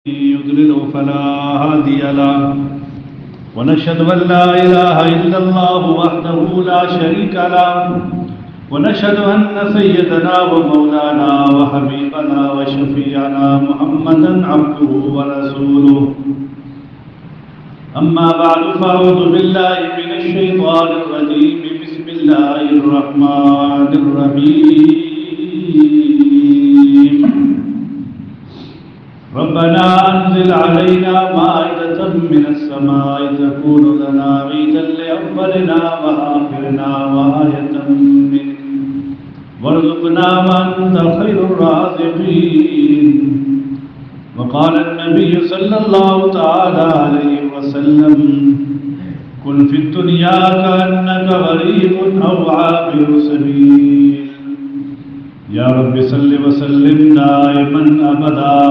يضلل فلا هادي له ونشهد أن لا إله إلا الله وحده لا شريك له ونشهد أن سيدنا ومولانا وحبيبنا وشفيعنا محمدا عبده ورسوله. أما بعد فأعوذ بالله من الشيطان الرجيم. بسم الله الرحمن الرحيم. ربنا أنزل علينا مائدة من السماء تكون لنا عيدا لأولنا وآخرنا وآية منك وارزقنا وأنت خير الرازقين. وقال النبي صلى الله تعالى عليه وسلم: كن في الدنيا كأنك غريب أو عابر سبيل. يا رب صل وسلم دائما أبدا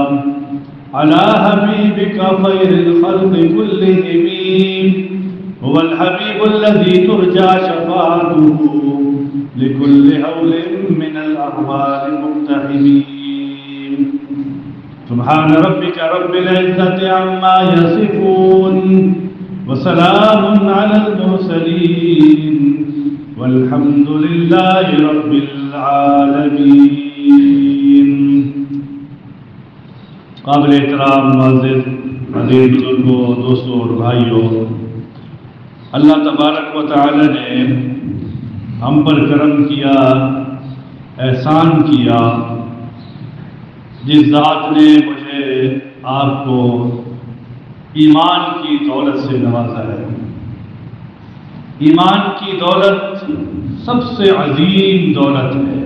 على حبيبك خير الخلق كلهم. هو الحبيب الذي ترجى شفاعته لكل هول من الأهوال مقتحمين. سبحان ربك رب العزة عما يصفون وسلام على المرسلين والحمد لله رب العالمين. قابل احترام معزز عزیز بزرگوں، دوستوں اور بھائیوں، اللہ تبارک و تعالی نے ہم پر کرم کیا، احسان کیا. جس ذات نے مجھے آپ کو ایمان کی دولت سے نوازا ہے. ایمان کی دولت سب سے عظیم دولت ہے.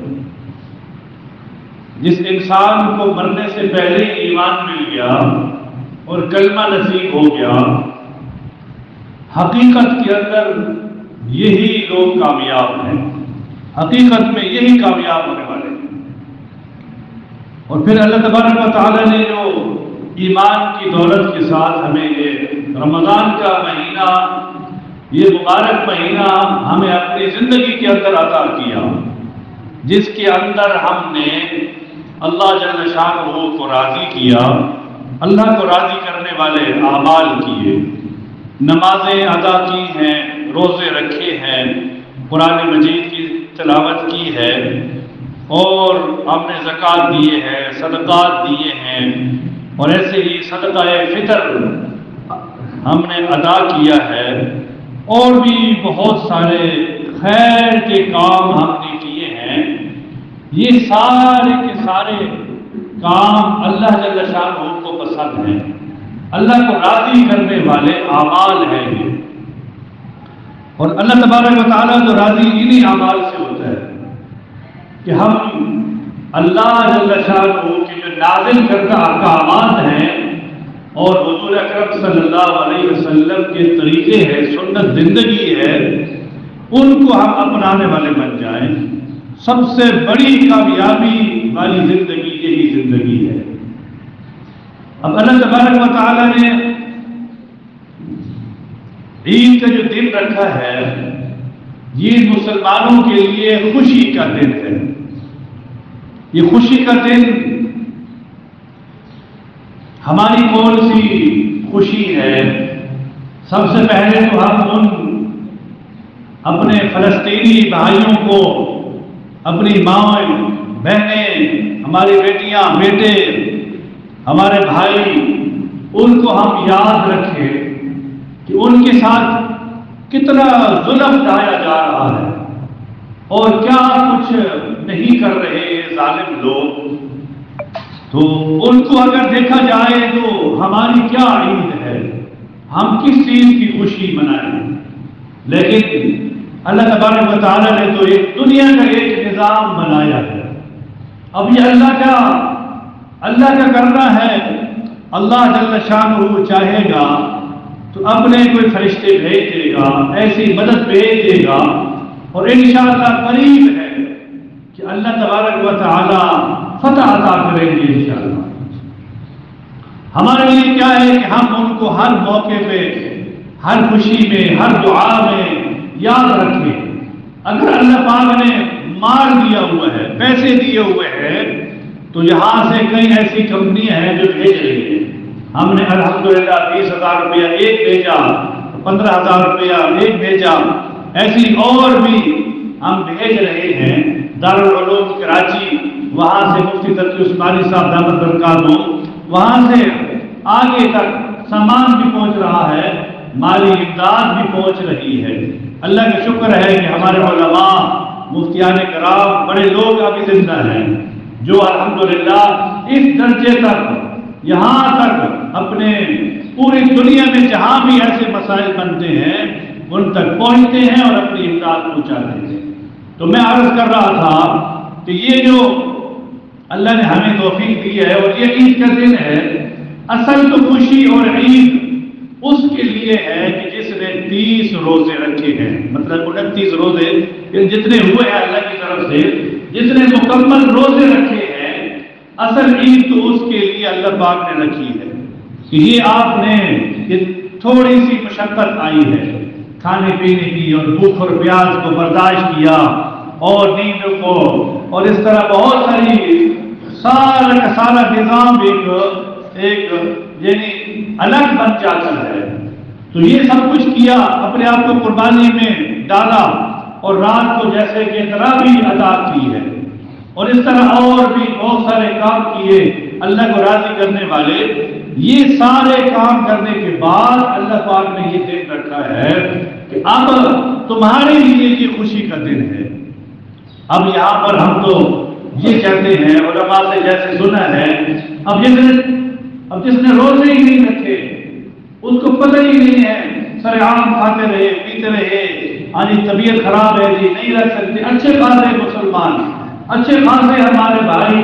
جس انسان کو مرنے سے پہلے ایمان مل گیا اور کلمہ نصیب ہو گیا، حقیقت کے اندر یہی لوگ کامیاب ہیں. حقیقت میں یہی کامیاب ہونے والے ہیں. اور پھر اللہ تبارک و تعالی نے جو ایمان کی دولت کے ساتھ ہمیں یہ رمضان کا مہینہ، یہ مبارک مہینہ ہمیں اپنی زندگی کے اندر عطا کیا، جس کے اندر ہم نے اللہ جل شانہ کو راضی کیا، اللہ کو راضی کرنے والے اعمال کیے، نمازیں ادا کی ہیں، روزے رکھے ہیں، قرآن مجید کی تلاوت کی ہے، اور ہم نے زکوٰۃ دیے ہیں، صدقات دیے ہیں، اور ایسے ہی صدقہ فطر ہم نے ادا کیا ہے، اور بھی بہت سارے خیر کے کام ہم نے کیے ہیں. یہ سارے کے سارے کام اللہ جل شانہ کو پسند ہیں، اللہ کو راضی کرنے والے اعمال ہیں یہ. اور اللہ تبارک و تعالیٰ تو راضی انہی اعمال سے ہوتا ہے کہ ہم اللہ جل شانہ کے جو نازل کردہ احکامات ہیں اور حضور اکرم صلی اللہ علیہ وسلم کے طریقے ہیں، سنت زندگی ہے، ان کو ہم اپنانے والے بن جائیں. سب سے بڑی کامیابی والی زندگی یہی زندگی ہے. اب اللہ تبارک و تعالی نے عید کا جو دن رکھا ہے، یہ مسلمانوں کے لیے خوشی کا دن ہے. یہ خوشی کا دن ہماری کون سی خوشی ہے؟ سب سے پہلے تو ہم ان اپنے فلسطینی بھائیوں کو، اپنی ماں بہنیں، ہماری بیٹیاں بیٹے، ہمارے بھائی، ان کو ہم یاد رکھیں کہ ان کے ساتھ کتنا ظلم ڈھایا جا رہا ہے اور کیا کچھ نہیں کر رہے ظالم لوگ. تو ان کو اگر دیکھا جائے تو ہماری کیا عید ہے، ہم کس چیز کی خوشی منائیں. لیکن اللہ تبارک و تعالیٰ نے تو ایک دنیا کا ایک نظام بنایا ہے. اب یہ اللہ کا کرنا ہے. اللہ جل شانہ چاہے گا تو اپنے کوئی فرشتے بھیج دے گا، ایسی مدد بھیج دے گا، اور انشاءاللہ قریب ہے کہ اللہ تبارک و تعالیٰ فتح عطا کریں گے انشاءاللہ. ہمارے لیے کیا ہے کہ ہم ان کو ہر موقع پہ، ہر خوشی میں، ہر دعا میں یاد رکھیں. اگر اللہ پاک نے مال دیا ہوا ہے، پیسے دیے ہوئے ہیں، تو یہاں سے کئی ایسی کمپنیاں ہیں جو بھیج رہی ہیں. ہم نے الحمدللہ 20,000 روپیہ ایک بھیجا، 15,000 روپیہ ایک بھیجا، ایسی اور بھی ہم بھیج رہے ہیں۔ دارالعلوم کراچی، وہاں سے مفتی تقی عثمانی صاحب دامت برکاتہ، وہاں سے آگے تک سامان بھی پہنچ رہا ہے، مالی امداد بھی پہنچ رہی ہے۔ اللہ کا شکر ہے کہ ہمارے علماء، مفتیان کرام، بڑے لوگ ابھی زندہ ہیں جو الحمدللہ اس درجے تک، یہاں تک اپنے پوری دنیا میں جہاں بھی ایسے مسائل بنتے ہیں ان تک پہنچتے ہیں اور اپنی امداد پہنچاتے ہیں۔ تو میں عرض کر رہا تھا کہ یہ جو اللہ نے ہمیں توفیق دی ہے اور یہ عید کا دن ہے، اصل تو خوشی اور عید اس کے لیے ہے کہ جس نے 30 روزے رکھے ہیں، مطلب 29 روزے جتنے ہوئے ہیں اللہ کی طرف سے، جس نے مکمل روزے رکھے ہیں، اصل عید تو اس کے لیے اللہ پاک نے رکھی ہے کہ یہ آپ نے تھوڑی سی مشقت آئی ہے کھانے پینے کی اور بھوک اور پیاس کو برداشت کیا اور نیند کو، اور اس طرح بہت ساری سارا کا سارا نظام ایک یعنی الگ بن جاتا ہے۔ تو یہ سب کچھ کیا، اپنے آپ کو قربانی میں ڈالا اور رات کو جیسے کہ تراویح ادا کی ہے، اور اس طرح اور بھی بہت سارے کام کیے اللہ کو راضی کرنے والے۔ یہ سارے کام کرنے کے بعد اللہ پاک نے یہ دن رکھا ہے کہ اب تمہارے لیے یہ خوشی کا دن ہے۔ اب یہاں پر ہم تو یہ کہتے ہیں، علماء سے جیسے سنا ہے، اب جس نے روزے ہی نہیں رکھے اس کو پتہ ہی نہیں ہے، سر عام کھاتے رہے پیتے رہے، آج طبیعت خراب ہے جی نہیں رکھ سکتے۔ اچھے خاصے مسلمان، اچھے خاصے ہمارے بھائی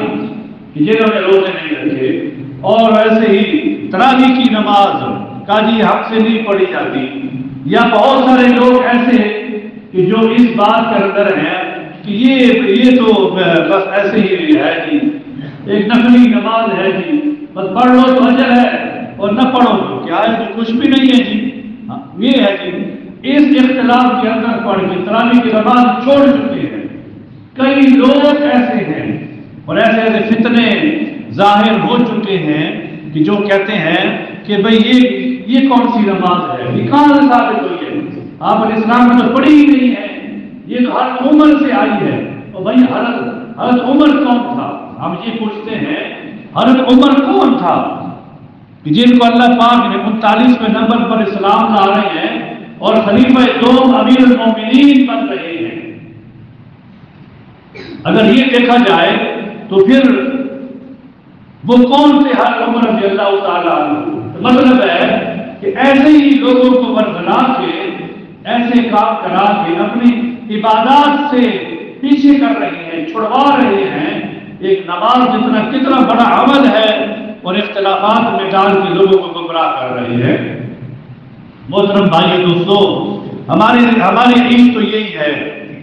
جنہوں نے روزے نہیں رکھے، اور ایسے ہی تراویح کی نماز قاضی حق سے نہیں پڑھی جاتی، یا بہت سارے لوگ ایسے کہ جو اس بات کے اندر ہیں کہ یہ تو بس ایسے ہی ہے جی، ایک نفلی نماز ہے جی، بس پڑھ لو تو اجر ہے اور نہ پڑھو تو کیا ہے جی، کچھ بھی نہیں ہے جی، یہ ہے جی۔ اس اختلاف کے اندر پڑھ کے تراویح کی نماز چھوڑ چکے ہیں کئی لوگ ایسے ہیں، اور ایسے ایسے فتنے ظاہر ہو چکے ہیں کہ جو کہتے ہیں کہ بھئی یہ کون سی نماز ہے، یہ کہاں سے ثابت ہوئی ہے، آپ نے اسلام میں تو پڑھی ہی نہیں ہے، یہ تو حضرت عمر سے آئی ہے۔ اور بھئی حضرت عمر کون تھا؟ ہم یہ پوچھتے ہیں حضرت عمر کون تھا کہ جن کو اللہ پاک نے 39ویں نمبر پر اسلام لا رہے ہیں اور خلیفہ دوم امیر المومنین بن رہے ہیں۔ اگر یہ دیکھا جائے تو پھر وہ کون سے حضرت عمر رضی اللہ تعالیٰ عنہ؟ مطلب ہے کہ ایسے ہی لوگوں کو برگلا کے، ایسے کام کرا کے اپنی عبادات سے پیچھے کر رہے ہیں، چھڑوا رہے ہیں۔ ایک نماز کتنا بڑا عمل ہے، اور اختلافات میں ڈال کے لوگوں کو گمراہ کر رہے ہیں۔ محترم بھائی دوستو، ہماری عید تو یہی ہے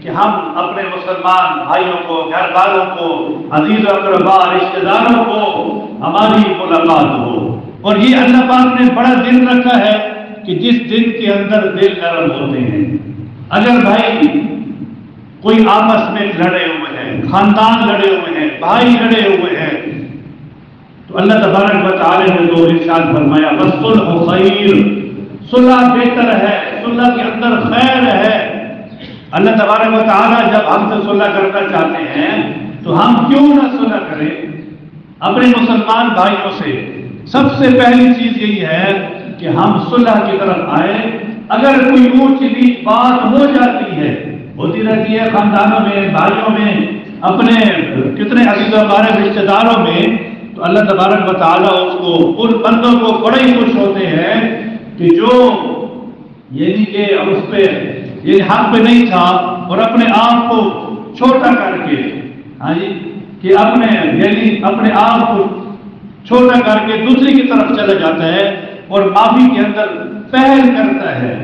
کہ ہم اپنے مسلمان بھائیوں کو، گھر والوں کو، عزیز و اقربا، رشتہ داروں کو ہماری ملاقات ہو۔ اور یہ اللہ پاک نے بڑا دن رکھا ہے کہ جس دن کے اندر دل نرم ہوتے ہیں۔ اگر بھائی کوئی آپس میں لڑے ہوئے ہیں، خاندان لڑے ہوئے ہیں، بھائی لڑے ہوئے ہیں، تو اللہ تبارک و تعالی نے تو ارشاد فرمایا وَالصُّلْحُ خَيْرٌ، صلح بہتر ہے، صلح کے اندر خیر ہے۔ اللہ تبارک و تعالی جب ہم سے صلح کرنا چاہتے ہیں تو ہم کیوں نہ صلح کریں اپنے مسلمان بھائیوں سے۔ سب سے پہلی چیز یہی ہے کہ ہم صلح کی طرف آئیں۔ اگر کوئی اونچ نیچ بات ہو جاتی ہے، ہوتی رہتی ہے خاندانوں میں، بھائیوں میں، اپنے کتنے عزیز و ہمارے رشتہ داروں میں، تو اللہ تبارک و تعالیٰ ان بندوں کو بڑے ہی خوش ہوتے ہیں کہ جو یعنی کہ اس پہ یہ حق پہ نہیں تھا اور اپنے آپ کو چھوٹا کر کے، ہاں جی، کہ اپنے آپ کو چھوٹا کر کے دوسری کی طرف چلا جاتا ہے اور معافی کے اندر پہل کرتا ہے،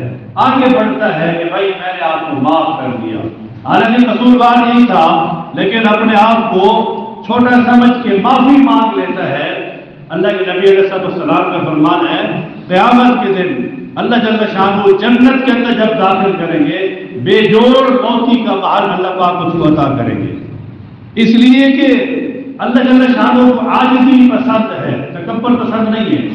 آگے بڑھتا ہے کہ بھائی میں نے آپ کو معاف کر دیا، حالانکہ قصوروار نہیں تھا، لیکن اپنے آپ کو چھوٹا سمجھ کے معافی مانگ لیتا ہے۔ اللہ کے نبی علیہ السلام کا فرمان ہے قیامت کے دن اللہ جل شانہ جنت کے اندر جب داخل کریں گے، بے جوڑ موتی کا مہر اللہ پاک اس کو عطا کریں گے، اس لیے کہ اللہ جل شانہ کو عاجزی پسند ہے، تکبر پسند نہیں ہے۔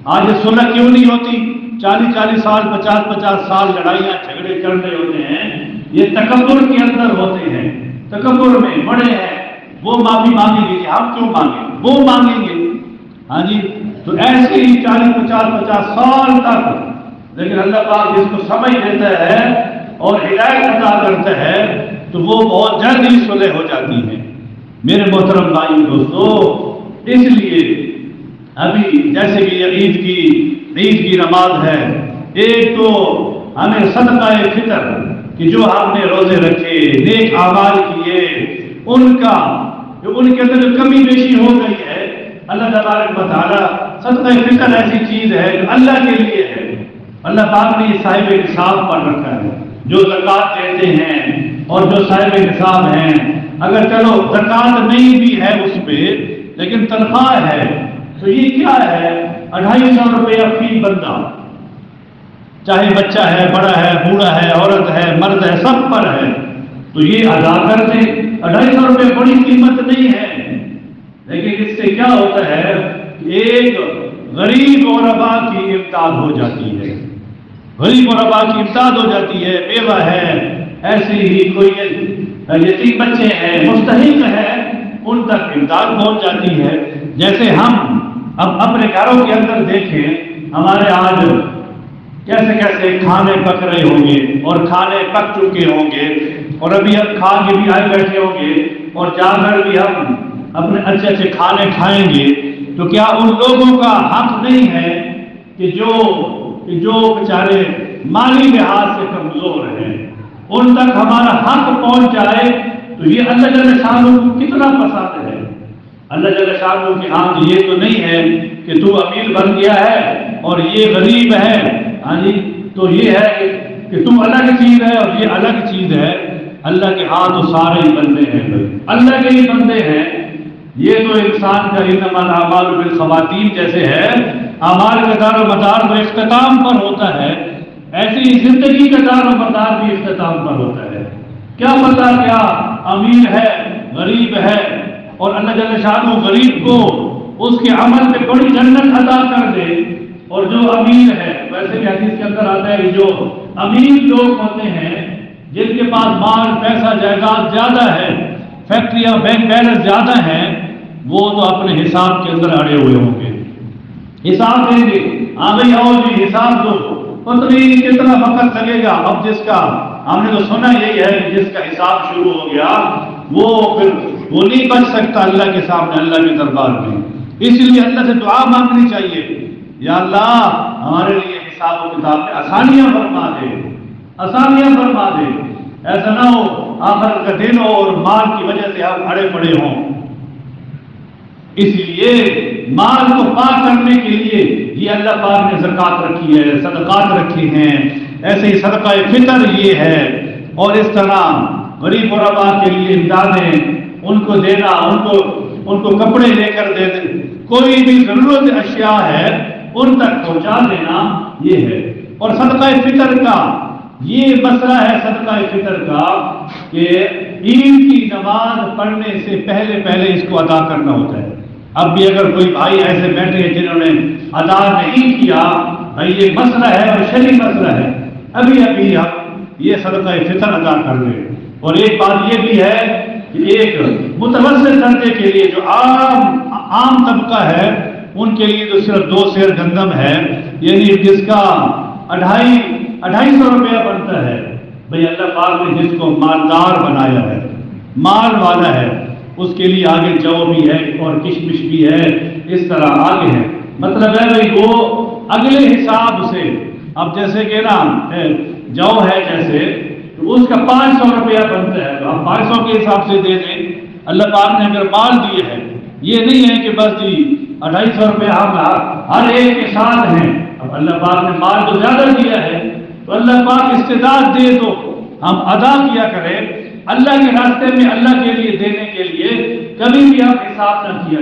آج یہ صلح کیوں نہیں ہوتی؟ 40 سال 50 سال لڑائیاں جھگڑے چل رہے ہوتے ہیں، یہ تکبر کے اندر ہوتے ہیں، تکبر میں بڑے ہیں، وہ معافی مانگیں گے کہ ہم کیوں مانگیں، وہ مانگیں گے، ہاں جی۔ تو ایسے ہی 40 50 سال تک، لیکن اللہ پاک جس کو سمجھ دیتا ہے اور ہدایت عطا کرتا ہے تو وہ بہت جلد ہی صلح ہو جاتی ہے۔ میرے محترم بھائی دوستو، اس لیے ابھی جیسے کہ یہ عید کی نماز ہے، ایک تو ہمیں صدقہ فطر کہ جو ہم نے روزے رکھے، نیک اعمال کیے، ان کے اندر جو کمی بیشی ہو گئی ہے، اللہ تبارک و تعالیٰ صدقہ فطر ایسی چیز ہے جو اللہ کے لیے ہے۔ اللہ پاک نے صاحب نصاب پر رکھا ہے، جو زکوٰۃ دیتے ہیں اور جو صاحب نصاب ہیں، اگر چلو زکوٰۃ نہیں بھی ہے اس پہ لیکن تنخواہ ہے تو یہ کیا ہے؟ 250 روپیہ فی بندہ، چاہے بچہ ہے، بڑا ہے، بوڑھا ہے، عورت ہے، مرد ہے، سب پر ہے، تو یہ ادا کر دیں۔ 250 روپے بڑی قیمت نہیں ہے، لیکن اس سے کیا ہوتا ہے؟ ایک غریب غربا کی امداد ہو جاتی ہے، غریب غربا کی امداد ہو جاتی ہے، بیوہ ہے، ایسے ہی کوئی یتیم بچے ہیں، مستحق ہے، ان تک امداد پہنچ جاتی ہے۔ جیسے ہم اب اپنے گھروں کے اندر دیکھیں، ہمارے آج کیسے کیسے کھانے پک رہے ہوں گے اور کھانے پک چکے ہوں گے، اور ابھی ہم کھا کے بھی آئے بیٹھے ہوں گے اور جا کر بھی ہم اپنے اچھے اچھے کھانے کھائیں گے، تو کیا ان لوگوں کا حق نہیں ہے کہ جو بیچارے مالی لحاظ سے کمزور ہیں ان تک ہمارا حق پہنچ جائے؟ تو یہ اللہ جل شانہ کو کتنا پسند ہے۔ اللہ جل شانہ کے ہاں یہ تو نہیں ہے کہ تو امیر بن گیا ہے اور یہ غریب ہے، ہاں جی، تو یہ ہے کہ تم الگ چیز ہے اور یہ الگ چیز ہے۔ اللہ کے ہاں تو سارے ہی بندے ہیں، اللہ کے ہی بندے ہیں۔ یہ تو انسان کا انما الاعمال بالخواتیم جیسے ہے، اعمال کا دار و مدار تو اختتام پر ہوتا ہے، ایسے ہی زندگی کا دار و مدار بھی اختتام پر ہوتا ہے۔ کیا پتہ کیا امیر ہے، غریب ہے، اور اللہ جل شانہ غریب کو اس کے عمل پہ بڑی جنت عطا کر دے، اور جو امیر ہے، ویسے بھی حدیث کے اندر آتا ہے کہ جو امیر لوگ ہوتے ہیں جن کے پاس مال پیسہ جائیداد زیادہ ہے، فیکٹریاں بینک بیلنس زیادہ ہیں، وہ تو اپنے حساب کے اندر اڑے ہوئے ہوں گے، حساب دیں گے، ہاں بھائی آؤ جی حساب دو، پتہ نہیں کتنا وقت لگے گا۔ اب جس کا ہم نے تو سنا یہی ہے کہ جس کا حساب شروع ہو گیا وہ نہیں بچ سکتا اللہ کے سامنے، اللہ کے دربار میں۔ اس لیے اللہ سے دعا مانگنی چاہیے، یا اللہ ہمارے لیے حساب و کتاب میں آسانیاں فرما دے، آسانیاں فرما دے، ایسا نہ ہو آخر کا دن ہو اور مال کی وجہ سے ہم اڑے پڑے ہوں۔ اس لیے مال کو پاک کرنے کے لیے یہ اللہ پاک نے زکوٰۃ رکھی ہے، صدقات رکھے ہیں، ایسے ہی صدقہ فطر یہ ہے، اور اس طرح غریب غربا کے لیے امدادیں، ان کو دینا، ان کو کپڑے لے کر دے دیں، کوئی بھی ضرورت اشیاء ہے ان تک پہنچا دینا، یہ ہے۔ اور صدقہ فطر کا یہ مسئلہ ہے، صدقہ فطر کا کہ عید کی نماز پڑھنے سے پہلے اس کو ادا کرنا ہوتا ہے۔ اب بھی اگر کوئی بھائی ایسے بیٹھے ہیں جنہوں نے ادا نہیں کیا، بھائی یہ مسئلہ ہے اور شرعی مسئلہ ہے، ابھی ہم یہ صدقہ فطر ادا کر لیں۔ اور ایک بات یہ بھی ہے کہ ایک متوسط درجے کے لیے جو عام طبقہ ہے ان کے لیے تو صرف 2 سیر گندم ہے، یعنی جس کا 250 روپیہ بنتا ہے۔ بھئی اللہ پاک نے جس کو مالدار بنایا ہے، مال والا ہے، اس کے لیے آگے جو بھی ہے اور کشمش بھی ہے، اس طرح آگے ہے۔ مطلب ہے بھئی وہ اگلے حساب سے، اب جیسے کہ نا جو ہے جیسے تو اس کا 500 روپیہ بنتا ہے، تو آپ 500 کے حساب سے دے دیں۔ اللہ پاک نے اگر مال دیے ہے، یہ نہیں ہے کہ بس جی 250 روپیہ ہم ہر ایک کے ساتھ ہیں۔ اب اللہ پاک نے مال تو زیادہ دیا ہے تو اللہ پاک استعداد دے تو ہم ادا کیا کریں، اللہ کے راستے میں اللہ کے لیے دینے کے لیے کبھی بھی ہم حساب نہ کیا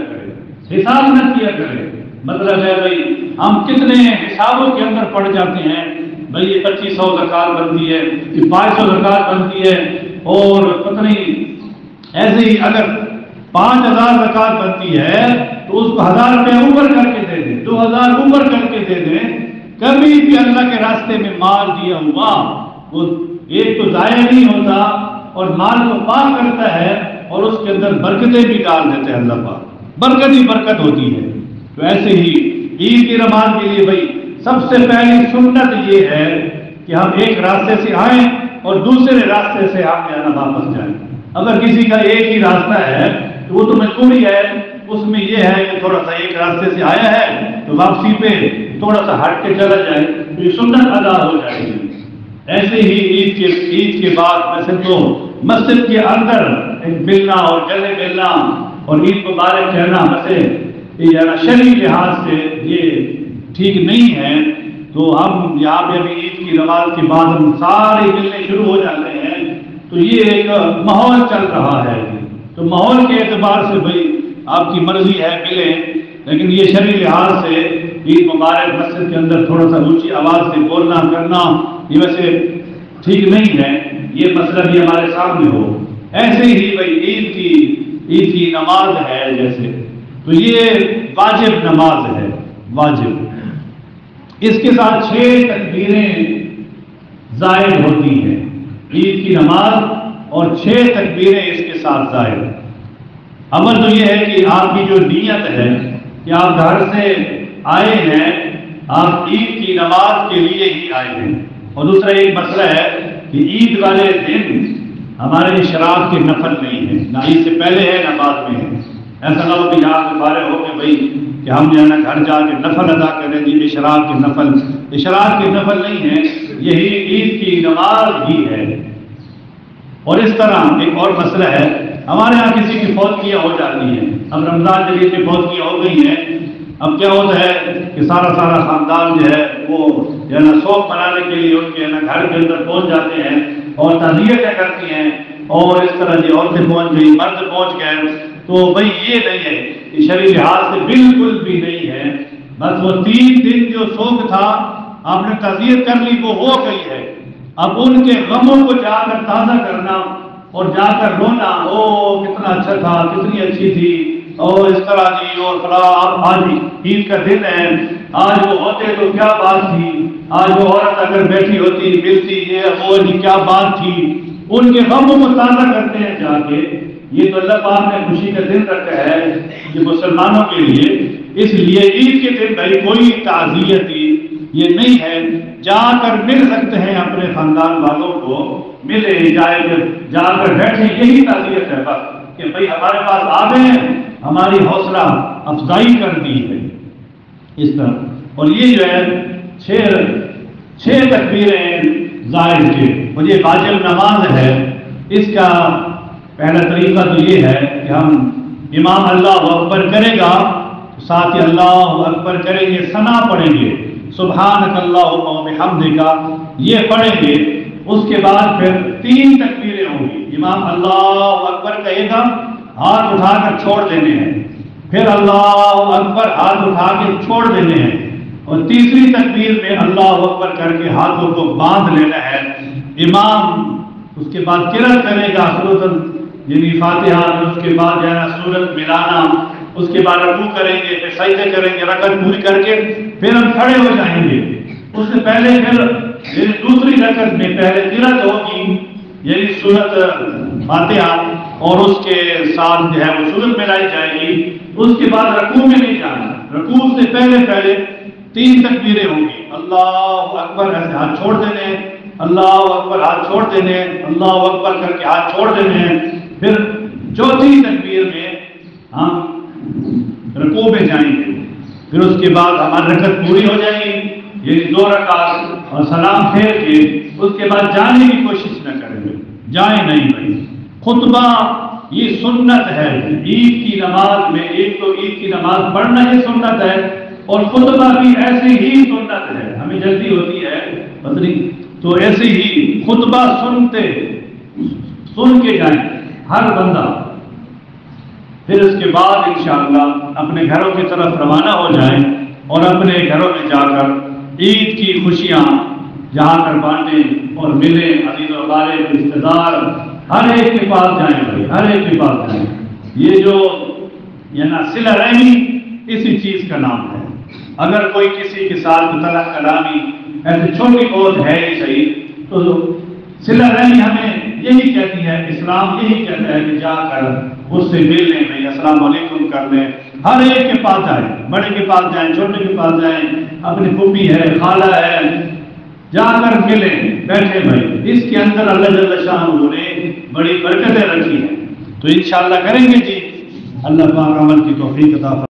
کریں۔ مطلب ہے بھئی ہم کتنے حسابوں کے اندر پڑ جاتے ہیں، بھئی یہ 2500 زکوٰۃ بنتی ہے، یہ 500 زکوٰۃ بنتی ہے، اور پتہ نہیں ایسے ہی اگر 5000 رکعت بنتی ہے تو اس کو 1000 روپے اوپر کر کے دے دیں، 2000 اوپر کر کے دے دیں۔ کبھی بھی اللہ کے راستے میں مال دیا ہوا وہ ایک تو ضائع نہیں ہوتا اور مال کو پاک کرتا ہے اور اس کے اندر برکتیں بھی ڈال دیتے ہیں اللہ پاک، برکت ہی برکت ہوتی ہے۔ تو ایسے ہی عید کی نماز کے لیے بھائی سب سے پہلی سنت یہ ہے کہ ہم ایک راستے سے آئیں اور دوسرے راستے سے ہم واپس جائیں۔ اگر کسی کا ایک ہی راستہ ہے تو وہ تو مجبوری ہے، اس میں یہ ہے کہ تھوڑا سا ایک راستے سے آیا ہے تو واپسی پہ تھوڑا سا ہٹ کے چلا جائے تو یہ سنت ادا ہو جائے گی۔ ایسے ہی عید کے بعد ویسے تو مسجد کے اندر ایک ملنا اور گلے ملنا اور عید مبارک کہنا ویسے شرعی لحاظ سے یہ ٹھیک نہیں ہے، تو ہم یہاں پہ ابھی عید کی نماز کے بعد ہم سارے ملنے شروع ہو جاتے ہیں، تو یہ ایک ماحول چل رہا ہے۔ تو ماحول کے اعتبار سے بھائی آپ کی مرضی ہے ملیں، لیکن یہ شرعی لحاظ سے عید مبارک مسجد کے اندر تھوڑا سا اونچی آواز سے بولنا کرنا یہ ویسے ٹھیک نہیں ہے، یہ مسئلہ بھی ہمارے سامنے ہو۔ ایسے ہی بھائی عید کی نماز ہے جیسے، تو یہ واجب نماز ہے، واجب۔ اس کے ساتھ 6 تکبیریں زائد ہوتی ہیں، عید کی نماز اور 6 تکبیریں اس کے ساتھ زائد۔ عمل تو یہ ہے کہ آپ کی جو نیت ہے کہ آپ گھر سے آئے ہیں، آپ عید کی نماز کے لیے ہی آئے ہیں۔ اور دوسرا ایک مسئلہ ہے کہ عید والے دن ہمارے شراب کے نفل نہیں ہیں، نہ عید سے پہلے ہے نہ بعد میں ہے۔ ایسا نہ ہو کہ یہاں سے فارغ ہو کے بھائی کہ ہم جو ہے نا گھر جا کے نفل ادا کریں گے، اشراق کے نفل، اشراق کے نفل نہیں ہے، یہی عید کی نماز ہی ہے۔ اور اس طرح ایک اور مسئلہ ہے، ہمارے یہاں کسی کی فوتگیاں ہو جاتی ہیں، اب رمضان کے لیے فوتگیاں ہو گئی ہیں، اب کیا ہوتا ہے کہ سارا خاندان جو ہے وہ جو ہے نا شوق منانے کے لیے ان کے گھر کے اندر پہنچ جاتے ہیں اور تعزیتیں کرتی ہیں، اور اس طرح کی عورتیں پہنچ گئی، مرد پہنچ گئے، تو بھائی یہ نہیں ہے، یہ شرعی لحاظ سے بالکل بھی نہیں ہے۔ بس وہ 3 دن جو شوق تھا آپ نے تعزیت کر لی وہ ہو گئی ہے، اب ان کے غموں کو جا کر تازہ کرنا اور جا کر رونا، او کتنا اچھا تھا، کتنی اچھی تھی، اور اس طرح کی، اور فلاں آج عید کا دن ہے، آج وہ ہوتے تو کیا بات تھی، آج وہ عورت اگر بیٹھی ہوتی ملتی یہ وہ کیا بات تھی، ان کے غموں کو تازہ کرتے ہیں جا کے۔ یہ تو اللہ پاک نے خوشی کا دن رکھا ہے یہ مسلمانوں کے لیے، اس لیے عید کے دن بھائی کوئی تعزیتی یہ نہیں ہے، جا کر مل سکتے ہیں اپنے خاندان والوں کو، ملے جا کر بیٹھے، یہی تعزیت ہے بس کہ بھائی ہمارے پاس آ گئے ہیں، ہماری حوصلہ افزائی کر دی ہے اس طرح۔ اور یہ جو ہے 6 تکبیریں زائد کے، اور یہ واجب نماز ہے۔ اس کا پہلا طریقہ تو یہ ہے کہ ہم امام اللہ اکبر کرے گا تو ساتھ ہی اللہ اکبر کریں گے، ثنا پڑھیں گے، سبحانک اللہم و بحمدک یہ پڑھیں گے۔ اس کے بعد پھر 3 تکبیریں ہوں گی، امام اللہ اکبر کہے گا، ہاتھ اٹھا کر چھوڑ دینے ہیں، پھر اللہ اکبر ہاتھ اٹھا کے چھوڑ دینے ہیں، اور تیسری تکبیر میں اللہ اکبر کر کے ہاتھوں کو باندھ لینا ہے۔ امام اس کے بعد قرأت کرے گا سورۃ یعنی فاتحہ، اس کے بعد جو ہے سورت ملانا، اس کے بعد رکوع کریں گے، پھر سجدے کریں گے، رکعت پوری کر کے پھر ہم کھڑے ہو جائیں گے۔ اس سے پہلے پھر یعنی دوسری رکعت میں پہلے قرأت ہوگی یعنی سورت فاتحہ، اور اس کے ساتھ جو ہے وہ سورت ملائی جائے گی۔ اس کے بعد رکوع میں نہیں جانا، رکوع سے پہلے 3 تکبیریں ہوں گی، اللہ اکبر ایسے ہاتھ چھوڑ دینے ہیں، اللہ اکبر ہاتھ چھوڑ دینے ہیں، اللہ اکبر کر کے ہاتھ چھوڑ دینے ہیں، پھر چوتھی تکبیر میں ہم رکوع میں جائیں گے، پھر اس کے بعد ہماری رکعت پوری ہو جائے گی یعنی 2 رکعت، اور سلام پھیر کے اس کے بعد جانے کی کوشش نہ کریں گے، جائیں نہیں بھائی۔ خطبہ یہ سنت ہے عید کی نماز میں، ایک تو عید کی نماز پڑھنا ہی سنت ہے اور خطبہ بھی ایسے ہی سنت ہے، ہمیں جلدی ہوتی ہے پتہ تو ایسے ہی خطبہ سن کے جائیں ہر بندہ، پھر اس کے بعد انشاءاللہ اپنے گھروں کی طرف روانہ ہو جائیں اور اپنے گھروں میں جا کر عید کی خوشیاں جہاں کر بانٹیں اور ملیں، عزیز و اقارب رشتہ دار ہر ایک کے پاس جائیں بھائی، ہر ایک کے پاس جائیں۔ یہ جو نا صلہ رحمی اسی چیز کا نام ہے۔ اگر کوئی کسی کے ساتھ طلب کلامی ایسی چھوٹی بہت ہے ہی صحیح، تو صلہ رحمی ہمیں یہی کہتی ہے، اسلام یہی کہتا ہے کہ جا کر اس سے مل لیں، بھائی السلام علیکم کر لیں، ہر ایک کے پاس جائیں، بڑے کے پاس جائیں، چھوٹے کے پاس جائیں، اپنی پھوپھی ہے، خالہ ہے، جا کر ملیں، بیٹھے بھائی۔ اس کے اندر اللہ جل شانہ نے بڑی برکتیں رکھی ہیں، تو انشاءاللہ کریں گے جی۔ اللہ پاک عمل کی توفیق عطا فرمائے۔